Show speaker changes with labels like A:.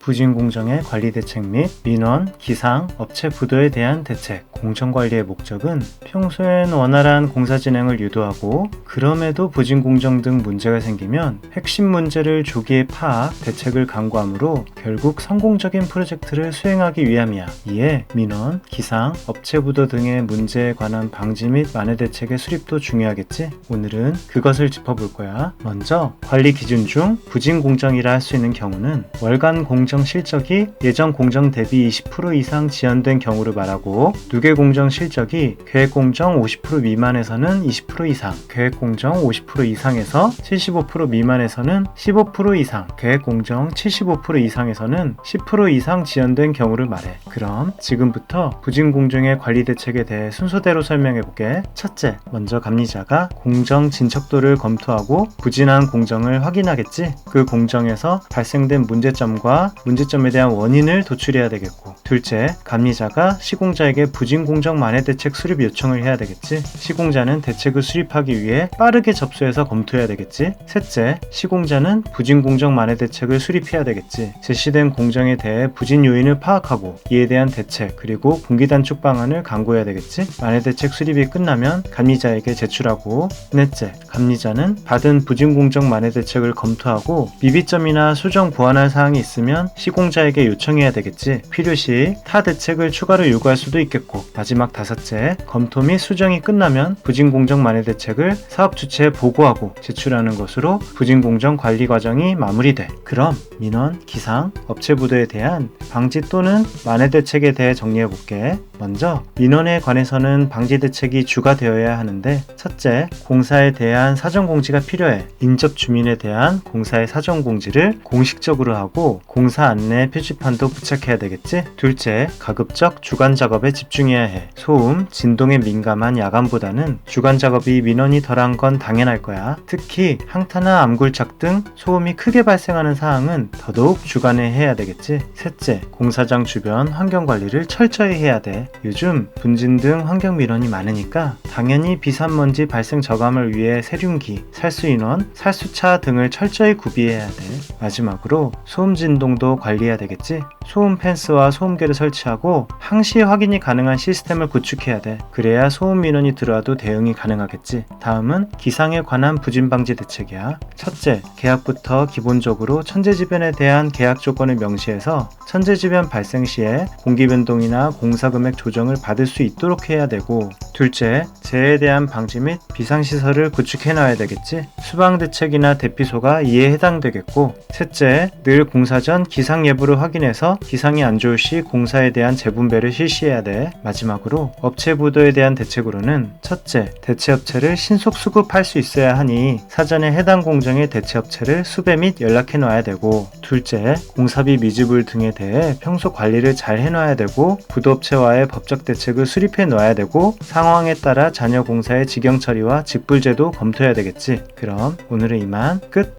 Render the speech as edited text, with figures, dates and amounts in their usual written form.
A: 부진공정의 관리대책 및 민원, 기상, 업체 부도에 대한 대책, 공정관리의 목적은 평소엔 원활한 공사 진행을 유도하고 그럼에도 부진공정 등 문제가 생기면 핵심 문제를 조기에 파악, 대책을 강구하므로 결국 성공적인 프로젝트를 수행하기 위함이야. 이에 민원, 기상, 업체 부도 등의 문제에 관한 방지 및 만회 대책의 수립도 중요하겠지? 오늘은 그것을 짚어볼 거야. 먼저 관리 기준 중 부진공정이라 할 수 있는 경우는 월간 공정 실적이 예전 공정 대비 20% 이상 지연된 경우를 말하고 누계 공정 실적이 계획 공정 50% 미만에서는 20% 이상, 계획 공정 50% 이상에서 75% 미만에서는 15% 이상, 계획 공정 75% 이상에서는 10% 이상 지연된 경우를 말해. 그럼 지금부터 부진공정의 관리 대책에 대해 순서대로 설명해볼게. 첫째, 먼저 감리자가 공정 진척도를 검토하고 부진한 공정을 확인하겠지. 그 공정에서 발생된 문제점과 문제점에 대한 원인을 도출해야 되겠고, 둘째, 감리자가 시공자에게 부진공정 만회 대책 수립 요청을 해야 되겠지. 시공자는 대책을 수립하기 위해 빠르게 접수해서 검토해야 되겠지. 셋째, 시공자는 부진공정 만회 대책을 수립해야 되겠지. 제시된 공정에 대해 부진 요인을 파악하고 이에 대한 대책 그리고 분기 단축 방안을 강구해야 되겠지. 만회 대책 수립이 끝나면 감리자에게 제출하고, 넷째, 감리자는 받은 부진공정 만회 대책을 검토하고 미비점이나 수정 보완할 사항이 있으면 시공자에게 요청해야 되겠지. 필요시 타 대책을 추가로 요구할 수도 있겠고, 마지막 다섯째, 검토 및 수정이 끝나면 부진공정 만회 대책을 사업 주체에 보고하고 제출하는 것으로 부진공정 관리 과정이 마무리돼. 그럼 민원, 기상, 업체 부도에 대한 방지 또는 만회 대책에 대해 정리해볼게. 먼저 민원에 관해서는 방지 대책이 주가 되어야 하는데, 첫째, 공사에 대한 사전공지가 필요해. 인접 주민에 대한 공사의 사전공지를 공식적으로 하고 공사 안내 표지판도 부착해야 되겠지. 둘째, 가급적 주간 작업에 집중해야 해. 소음, 진동에 민감한 야간보다는 주간 작업이 민원이 덜한 건 당연할 거야. 특히 항타나 암굴착 등 소음이 크게 발생하는 사항은 더더욱 주간에 해야 되겠지. 셋째, 공사장 주변 환경관리를 철저히 해야 돼. 요즘 분진 등 환경 민원이 많으니까 당연히 비산먼지 발생 저감을 위해 세륜기, 살수인원, 살수차 등을 철저히 구비해야 돼. 마지막으로 소음 진동도 관리해야 되겠지. 소음 펜스와 소음계를 설치하고 항시 확인이 가능한 시스템을 구축해야 돼. 그래야 소음 민원이 들어와도 대응이 가능하겠지. 다음은 기상에 관한 부진 방지 대책이야. 첫째, 계약부터 기본적으로 천재지변에 대한 계약 조건을 명시해서 천재지변 발생 시에 공기 변동이나 공사 금액 조정을 받을 수 있도록 해야 되고, 둘째, 재해에 대한 방지 및 비상시설을 구축해 놔야 되겠지. 수방 대책이나 대피소가 이에 해당되겠고, 셋째, 늘 공사 전 기상 예보를 확인해서 기상이 안 좋을 시 공사에 대한 재분배를 실시해야 돼. 마지막으로 업체 부도에 대한 대책으로는 첫째, 대체업체를 신속 수급할 수 있어야 하니 사전에 해당 공정의 대체업체를 수배 및 연락해 놔야 되고, 둘째, 공사비 미지불 등에 대해 평소 관리를 잘 해놔야 되고 부도업체와의 법적 대책을 수립해 놔야 되고, 상황에 따라 잔여 공사의 직영 처리와 직불제도 검토해야 되겠지. 그럼 오늘은 이만 끝!